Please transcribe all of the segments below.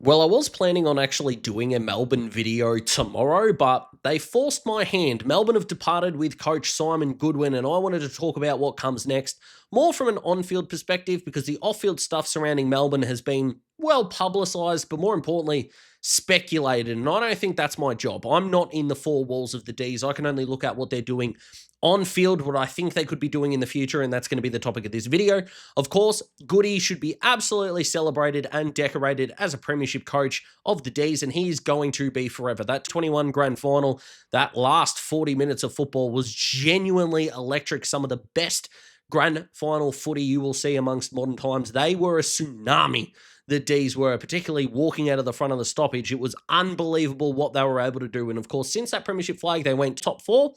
Well, I was planning on actually doing a Melbourne video tomorrow, but they forced my hand. Melbourne have departed with coach Simon Goodwin, and I wanted to talk about what comes next, more from an on field perspective, because the off field stuff surrounding Melbourne has been well publicised, but more importantly, speculated. And I don't think that's my job. I'm not in the four walls of the Dees. I can only look at what they're doing on field, what I think they could be doing in the future, and that's going to be the topic of this video. Of course, Goody should be absolutely celebrated and decorated as a premiership coach of the Dees, and he is going to be forever. That 21 grand final, that last 40 minutes of football was genuinely electric. Some of the best grand final footy you will see amongst modern times. They were a tsunami. The Dees were, particularly walking out of the front of the stoppage. It was unbelievable what they were able to do. And of course, since that premiership flag, they went top four,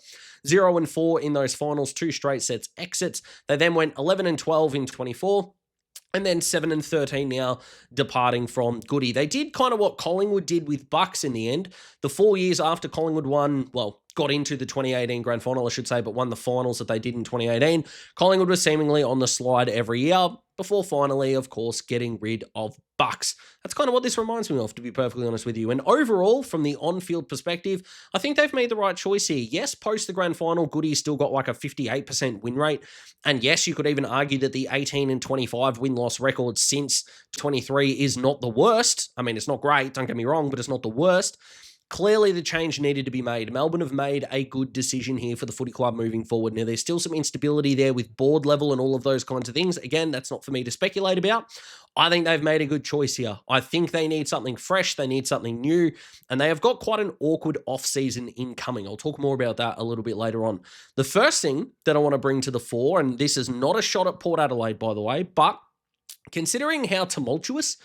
0-4 in those finals, 2 straight sets exits. They then went 11-12 in 24. And then 7-13 now, departing from Goody. They did kind of what Collingwood did with Bucks in the end. The 4 years after Collingwood got into the 2018 grand final, I should say, but won the finals that they did in 2018. Collingwood was seemingly on the slide every year before finally, of course, getting rid of Bucks. That's kind of what this reminds me of, to be perfectly honest with you. And overall, from the on-field perspective, I think they've made the right choice here. Yes, post the grand final, Goody's still got like a 58% win rate. And yes, you could even argue that the 18-25 win-loss record since 23 is not the worst. I mean, it's not great, don't get me wrong, but it's not the worst. Clearly, the change needed to be made. Melbourne have made a good decision here for the footy club moving forward. Now, there's still some instability there with board level and all of those kinds of things. Again, that's not for me to speculate about. I think they've made a good choice here. I think they need something fresh. They need something new. And they have got quite an awkward off-season incoming. I'll talk more about that a little bit later on. The first thing that I want to bring to the fore, and this is not a shot at Port Adelaide, by the way, but considering how tumultuous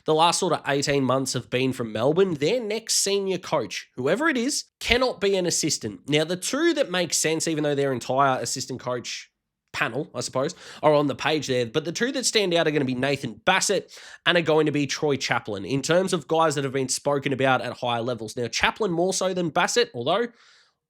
the last sort of 18 months have been from Melbourne, their next senior coach, whoever it is, cannot be an assistant. Now, the two that make sense, even though their entire assistant coach panel, I suppose, are on the page there, but the two that stand out are going to be Nathan Bassett and are going to be Troy Chaplin, in terms of guys that have been spoken about at higher levels. Now, Chaplin more so than Bassett, although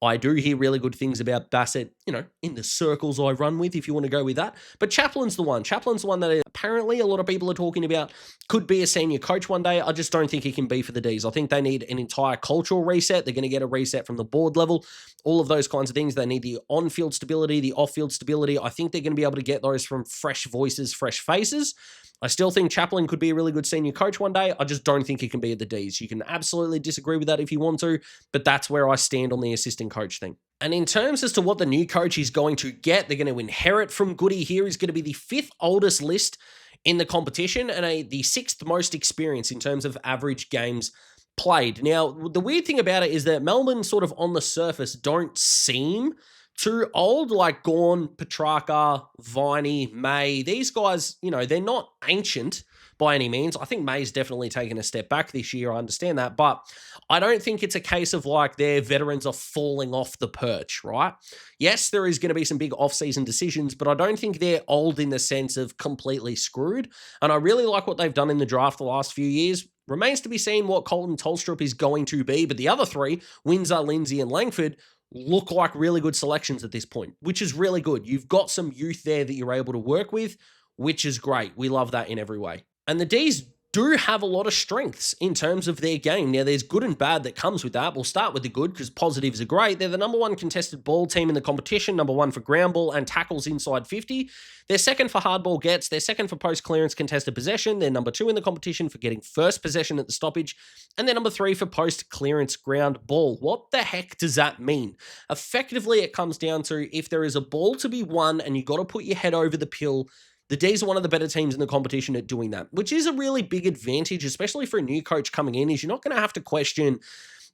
I do hear really good things about Bassett, in the circles I run with, if you want to go with that. But Chaplin's the one. Chaplin's the one that apparently a lot of people are talking about could be a senior coach one day. I just don't think he can be for the D's. I think they need an entire cultural reset. They're going to get a reset from the board level, all of those kinds of things. They need the on-field stability, the off-field stability. I think they're going to be able to get those from fresh voices, fresh faces. I still think Chaplin could be a really good senior coach one day. I just don't think he can be at the D's. You can absolutely disagree with that if you want to, but that's where I stand on the assistant coach thing. And in terms as to what the new coach is going to get, they're going to inherit from Goody here. He's going to be the 5th oldest list in the competition and the 6th most experienced in terms of average games played. Now, the weird thing about it is that Melbourne sort of on the surface don't seem too old, like Gawn, Petrarca, Viney, May. These guys, they're not ancient by any means. I think May's definitely taken a step back this year. I understand that. But I don't think it's a case of like their veterans are falling off the perch, right? Yes, there is going to be some big off-season decisions, but I don't think they're old in the sense of completely screwed. And I really like what they've done in the draft the last few years. Remains to be seen what Colton Tolstrup is going to be. But the other three, Windsor, Lindsay, and Langford, look like really good selections at this point, which is really good. You've got some youth there that you're able to work with, which is great. We love that in every way. And the D's do have a lot of strengths in terms of their game. Now, there's good and bad that comes with that. We'll start with the good because positives are great. They're the number 1 contested ball team in the competition, number 1 for ground ball and tackles inside 50. They're second for hard ball gets. They're second for post-clearance contested possession. They're number 2 in the competition for getting first possession at the stoppage. And they're number 3 for post-clearance ground ball. What the heck does that mean? Effectively, it comes down to if there is a ball to be won and you got to put your head over the pill, the D's are one of the better teams in the competition at doing that, which is a really big advantage, especially for a new coach coming in, is you're not going to have to question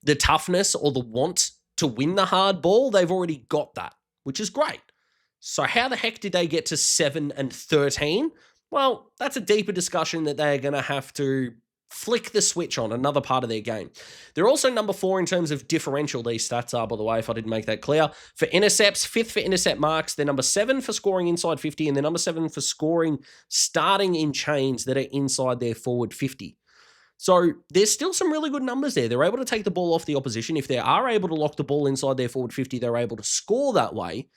the toughness or the want to win the hard ball. They've already got that, which is great. So how the heck did they get to 7-13? Well, that's a deeper discussion that they're going to have to flick the switch on, another part of their game. They're also number 4 in terms of differential. These stats are, by the way, if I didn't make that clear. For intercepts, 5th for intercept marks. They're number 7 for scoring inside 50, and they're number 7 for scoring starting in chains that are inside their forward 50. So there's still some really good numbers there. They're able to take the ball off the opposition. If they are able to lock the ball inside their forward 50, they're able to score that way.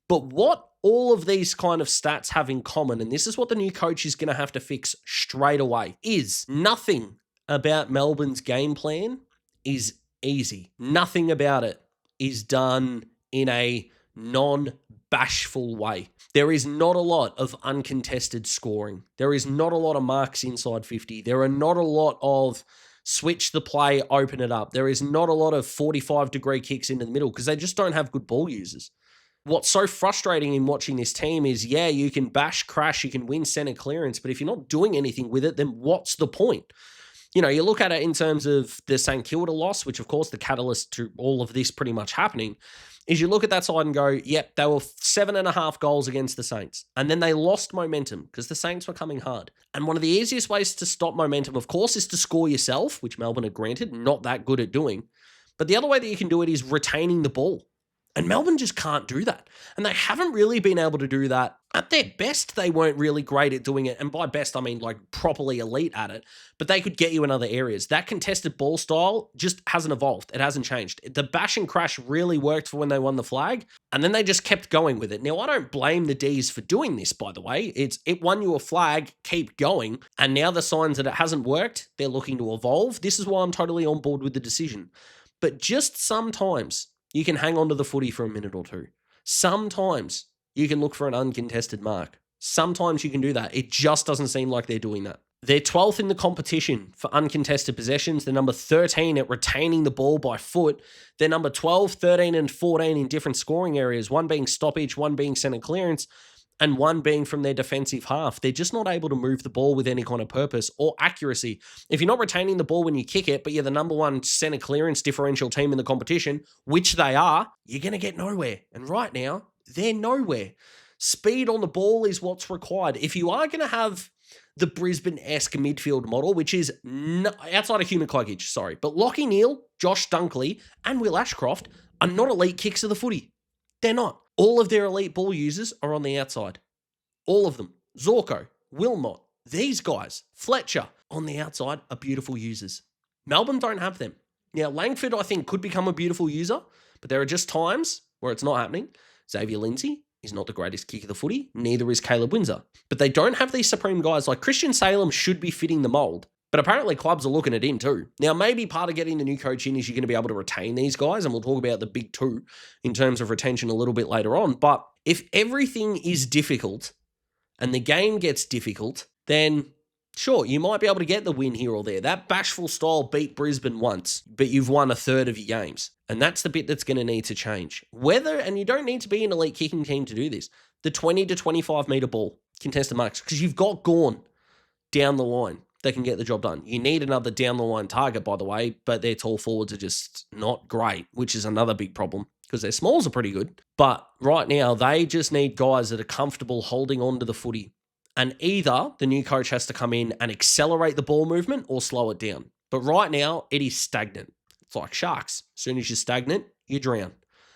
But what all of these kind of stats have in common, and this is what the new coach is going to have to fix straight away, is nothing about Melbourne's game plan is easy. Nothing about it is done in a non-bashful way. There is not a lot of uncontested scoring. There is not a lot of marks inside 50. There are not a lot of switch the play, open it up. There is not a lot of 45-degree kicks into the middle because they just don't have good ball users. What's so frustrating in watching this team is, yeah, you can bash, crash, you can win center clearance, but if you're not doing anything with it, then what's the point? You know, you look at it in terms of the St Kilda loss, which of course the catalyst to all of this pretty much happening, is you look at that side and go, yep, they were 7.5 goals against the Saints. And then they lost momentum because the Saints were coming hard. And one of the easiest ways to stop momentum, of course, is to score yourself, which Melbourne are granted not that good at doing. But the other way that you can do it is retaining the ball. And Melbourne just can't do that. And they haven't really been able to do that. At their best, they weren't really great at doing it. And by best, I mean like properly elite at it. But they could get you in other areas. That contested ball style just hasn't evolved. It hasn't changed. The bash and crash really worked for when they won the flag. And then they just kept going with it. Now, I don't blame the Dees for doing this, by the way. It won you a flag, keep going. And now the signs that it hasn't worked, they're looking to evolve. This is why I'm totally on board with the decision. But just sometimes you can hang on to the footy for a minute or two. Sometimes you can look for an uncontested mark. Sometimes you can do that. It just doesn't seem like they're doing that. They're 12th in the competition for uncontested possessions. They're number 13 at retaining the ball by foot. They're number 12, 13, and 14 in different scoring areas, one being stoppage, one being center clearance, and one being from their defensive half. They're just not able to move the ball with any kind of purpose or accuracy. If you're not retaining the ball when you kick it, but you're the number one center clearance differential team in the competition, which they are, you're going to get nowhere. And right now, they're nowhere. Speed on the ball is what's required. If you are going to have the Brisbane-esque midfield model, which is outside of human cloakage, but Lachie Neale, Josh Dunkley, and Will Ashcroft are not elite kicks of the footy. They're not. All of their elite ball users are on the outside. All of them. Zorko, Wilmot, these guys, Fletcher, on the outside are beautiful users. Melbourne don't have them. Now, Langford, I think, could become a beautiful user, but there are just times where it's not happening. Xavier Lindsay is not the greatest kick of the footy. Neither is Caleb Windsor. But they don't have these supreme guys. Like Christian Salem should be fitting the mould. But apparently clubs are looking at him too. Now, maybe part of getting the new coach in is you're going to be able to retain these guys, and we'll talk about the big two in terms of retention a little bit later on. But if everything is difficult and the game gets difficult, then sure, you might be able to get the win here or there. That bashful style beat Brisbane once, but you've won a third of your games. And that's the bit that's going to need to change. And you don't need to be an elite kicking team to do this, the 20 to 25 metre ball, contested marks, because you've got Gawn down the line. They can get the job done. You need another down the line target, by the way, but their tall forwards are just not great, which is another big problem because their smalls are pretty good. But right now, they just need guys that are comfortable holding on to the footy. And either the new coach has to come in and accelerate the ball movement or slow it down. But right now, it is stagnant. It's like sharks. As soon as you're stagnant, you drown.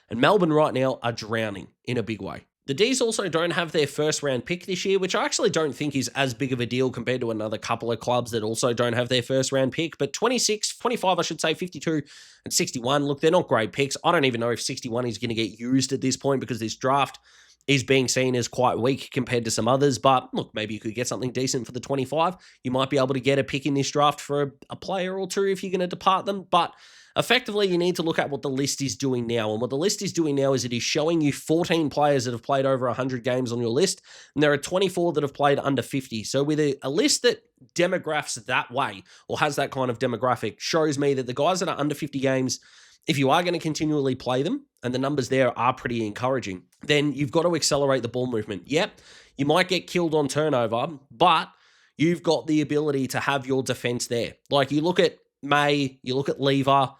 And Melbourne right now are drowning in a big way. The Dees also don't have their first round pick this year, which I actually don't think is as big of a deal compared to another couple of clubs that also don't have their first round pick. But 26, 25, I should say, 52 and 61. Look, they're not great picks. I don't even know if 61 is going to get used at this point because this draft is being seen as quite weak compared to some others. But look, maybe you could get something decent for the 25. You might be able to get a pick in this draft for a player or two if you're going to depart them. But effectively, you need to look at what the list is doing now. And what the list is doing now is it is showing you 14 players that have played over 100 games on your list, and there are 24 that have played under 50. So with a list that demographs that way, or has that kind of demographic, shows me that the guys that are under 50 games, if you are going to continually play them, and the numbers there are pretty encouraging, then you've got to accelerate the ball movement. Yep, you might get killed on turnover, but you've got the ability to have your defense there. Like you look at May, you look at Lever,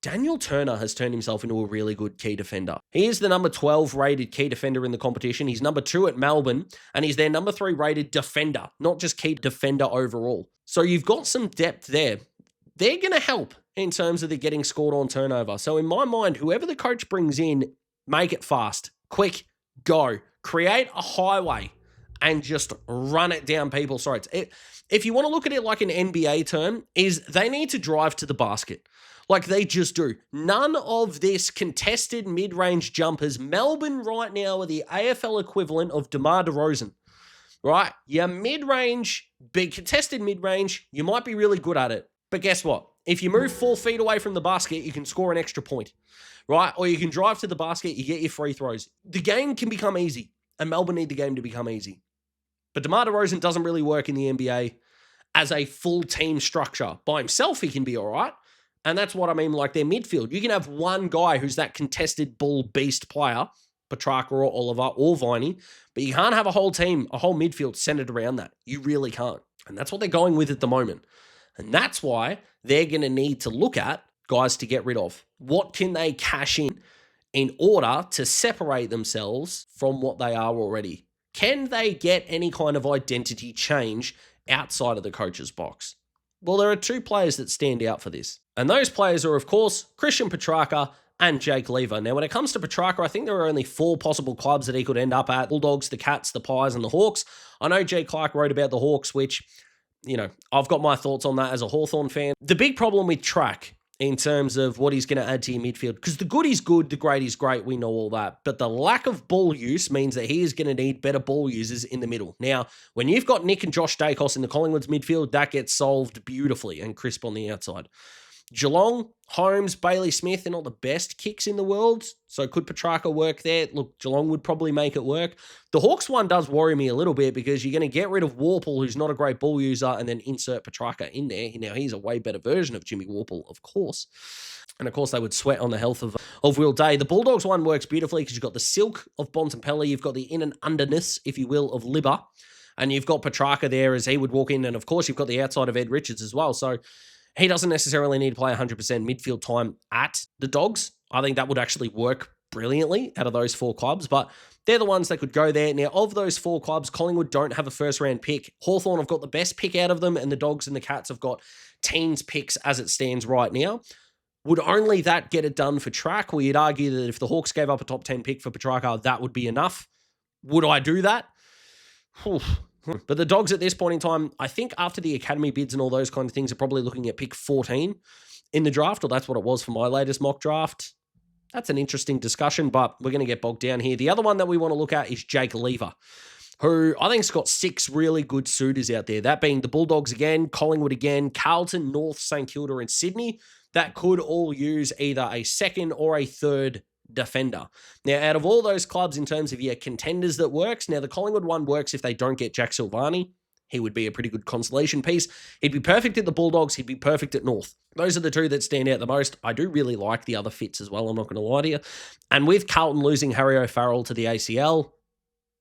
Daniel Turner has turned himself into a really good key defender. He is the number 12 rated key defender in the competition. He's number 2 at Melbourne, and he's their number 3 rated defender, not just key defender overall. So you've got some depth there. They're going to help in terms of the getting scored on turnover. So in my mind, whoever the coach brings in, make it fast, quick, go. Create a highway and just run it down people's throats. If you want to look at it like an NBA term, is they need to drive to the basket. Like they just do. None of this contested mid-range jumpers. Melbourne right now are the AFL equivalent of DeMar DeRozan, right? Your mid-range, big contested mid-range, you might be really good at it. But guess what? If you move 4 feet away from the basket, you can score an extra point, right? Or you can drive to the basket, you get your free throws. The game can become easy, and Melbourne need the game to become easy. But DeMar DeRozan doesn't really work in the NBA as a full team structure. By himself, he can be all right. And that's what I mean, like their midfield. You can have one guy who's that contested bull beast player, Petrarca or Oliver or Viney, but you can't have a whole team, a whole midfield centered around that. You really can't. And that's what they're going with at the moment. And that's why they're going to need to look at guys to get rid of. What can they cash in order to separate themselves from what they are already? Can they get any kind of identity change outside of the coach's box? Well, there are 2 players that stand out for this. And those players are, of course, Christian Petrarca and Jake Lever. Now, when it comes to Petrarca, I think there are only 4 possible clubs that he could end up at. Bulldogs, the Cats, the Pies, and the Hawks. I know Jay Clark wrote about the Hawks, which, I've got my thoughts on that as a Hawthorn fan. The big problem with Track in terms of what he's going to add to your midfield, because the good is good, the great is great, we know all that, but the lack of ball use means that he is going to need better ball users in the middle. Now, when you've got Nick and Josh Dacos in the Collingwood's midfield, that gets solved beautifully, and Crisp on the outside. Geelong, Holmes, Bailey Smith, they're not the best kicks in the world, so could Petrarca work there? Look, Geelong would probably make it work. The Hawks one does worry me a little bit because you're going to get rid of Warple, who's not a great ball user, and then insert Petrarca in there. Now, he's a way better version of Jimmy Warple, of course. And, of course, they would sweat on the health of Will Day. The Bulldogs one works beautifully because you've got the silk of Bontempelli, you've got the in and underness, if you will, of Libba, and you've got Petrarca there as he would walk in, and, of course, you've got the outside of Ed Richards as well, so he doesn't necessarily need to play 100% midfield time at the Dogs. I think that would actually work brilliantly out of those 4 clubs, but they're the ones that could go there. Now, of those 4 clubs, Collingwood don't have a first-round pick. Hawthorn have got the best pick out of them, and the Dogs and the Cats have got teens picks as it stands right now. Would only that get it done for Track? Well, you'd argue that if the Hawks gave up a top 10 pick for Petrarca, that would be enough. Would I do that? But the Dogs at this point in time, I think after the academy bids and all those kind of things, are probably looking at pick 14 in the draft, or that's what it was for my latest mock draft. That's an interesting discussion, but we're going to get bogged down here. The other one that we want to look at is Jake Lever, who I think's got 6 really good suitors out there, that being the Bulldogs again, Collingwood again, Carlton, North, St Kilda, and Sydney, that could all use either a second or a third defender. Now, out of all those clubs in terms of your contenders that works, now the Collingwood one works if they don't get Jack Silvani. He would be a pretty good consolation piece. He'd be perfect at the Bulldogs. He'd be perfect at North. Those are the 2 that stand out the most. I do really like the other fits as well, I'm not going to lie to you. And with Carlton losing Harry O'Farrell to the ACL,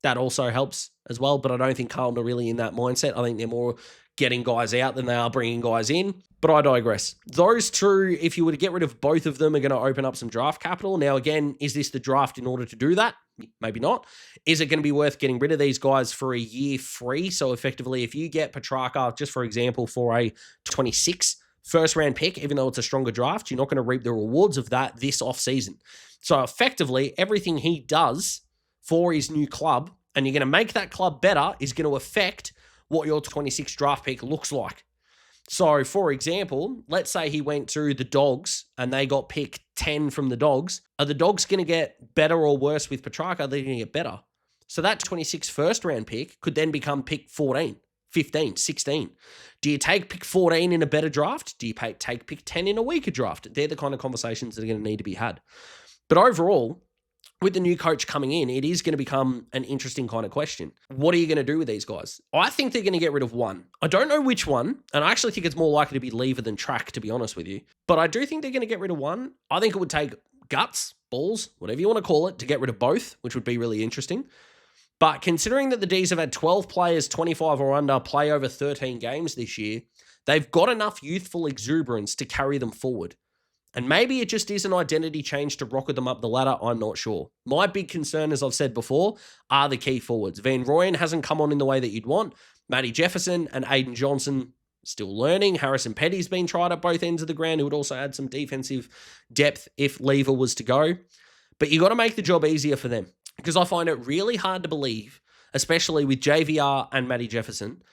that also helps as well, but I don't think Carlton are really in that mindset. I think they're more getting guys out than they are bringing guys in. But I digress. Those 2, if you were to get rid of both of them, are going to open up some draft capital. Now, again, is this the draft in order to do that? Maybe not. Is it going to be worth getting rid of these guys for a year free? So effectively, if you get Petrarca, just for example, for a 26 first-round pick, even though it's a stronger draft, you're not going to reap the rewards of that this offseason. So effectively, everything he does for his new club, and you're going to make that club better, is going to affect what your 26 draft pick looks like. So, for example, let's say he went to the Dogs and they got pick 10 from the Dogs. Are the Dogs going to get better or worse with Petrarca? They're going to get better. So that 26 first-round pick could then become pick 14, 15, 16. Do you take pick 14 in a better draft? Do you take pick 10 in a weaker draft? They're the kind of conversations that are going to need to be had. But overall, with the new coach coming in, it is going to become an interesting kind of question. What are you going to do with these guys? I think they're going to get rid of one. I don't know which one, and I actually think it's more likely to be Lever than Track, to be honest with you. But I do think they're going to get rid of one. I think it would take guts, balls, whatever you want to call it, to get rid of both, which would be really interesting. But considering that the Dees have had 12 players, 25 or under, play over 13 games this year, they've got enough youthful exuberance to carry them forward. And maybe it just is an identity change to rocket them up the ladder, I'm not sure. My big concern, as I've said before, are the key forwards. Van Rooyen hasn't come on in the way that you'd want. Matty Jefferson and Aiden Johnson still learning. Harrison Petty's been tried at both ends of the ground. It would also add some defensive depth if Lever was to go. But you got to make the job easier for them, because I find it really hard to believe, especially with JVR and Matty Jefferson,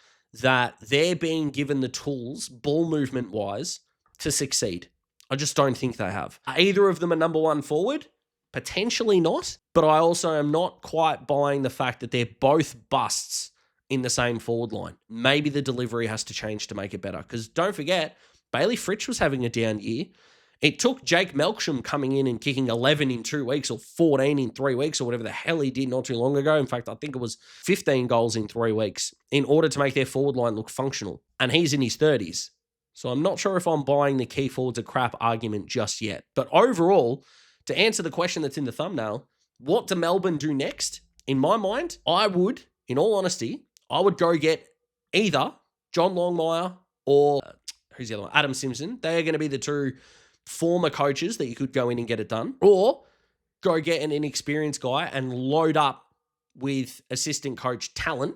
that they're being given the tools, ball movement-wise, to succeed. I just don't think they have. Are either of them a number one forward? Potentially not. But I also am not quite buying the fact that they're both busts in the same forward line. Maybe the delivery has to change to make it better. Because don't forget, Bailey Fritsch was having a down year. It took Jake Melksham coming in and kicking 11 in 2 weeks or 14 in 3 weeks or whatever the hell he did not too long ago. In fact, I think it was 15 goals in 3 weeks in order to make their forward line look functional. And he's in his 30s. So I'm not sure if I'm buying the key forwards a crap argument just yet. But overall, to answer the question that's in the thumbnail, what do Melbourne do next? In my mind, I would, in all honesty, I would go get either John Longmire or who's the other one? Adam Simpson. They are going to be the two former coaches that you could go in and get it done, or go get an inexperienced guy and load up with assistant coach talent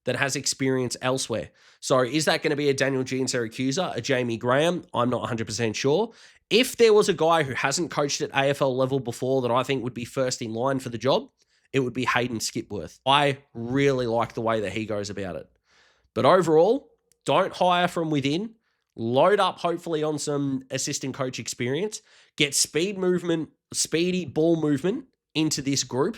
that has experience elsewhere. So is that going to be a Daniel G in Syracusa, a Jamie Graham? I'm not 100% sure. If there was a guy who hasn't coached at AFL level before that I think would be first in line for the job, it would be Hayden Skipworth. I really like the way that he goes about it. But overall, don't hire from within. Load up, hopefully, on some assistant coach experience. Get speedy ball movement into this group.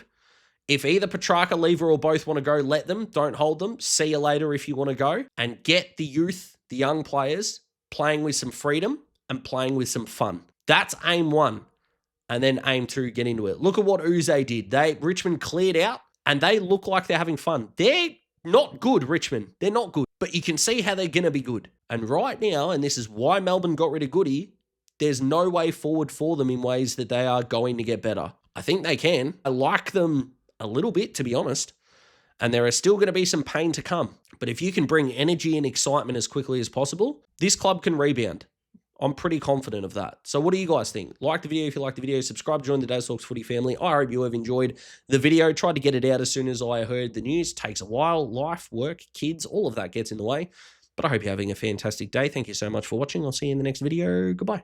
If either Petrarca, Lever, or both want to go, let them. Don't hold them. See you later if you want to go. And get the youth, the young players, playing with some freedom and playing with some fun. That's aim one. And then aim two, get into it. Look at what Uze did. Richmond cleared out, and they look like they're having fun. They're not good, Richmond. They're not good. But you can see how they're going to be good. And right now, and this is why Melbourne got rid of Goody, there's no way forward for them in ways that they are going to get better. I think they can. I like them a little bit, to be honest. And there are still going to be some pain to come. But if you can bring energy and excitement as quickly as possible, this club can rebound. I'm pretty confident of that. So what do you guys think? Like the video if you like the video. Subscribe, join the Daz Talks Footy family. I hope you have enjoyed the video. Tried to get it out as soon as I heard the news. Takes a while. Life, work, kids, all of that gets in the way. But I hope you're having a fantastic day. Thank you so much for watching. I'll see you in the next video. Goodbye.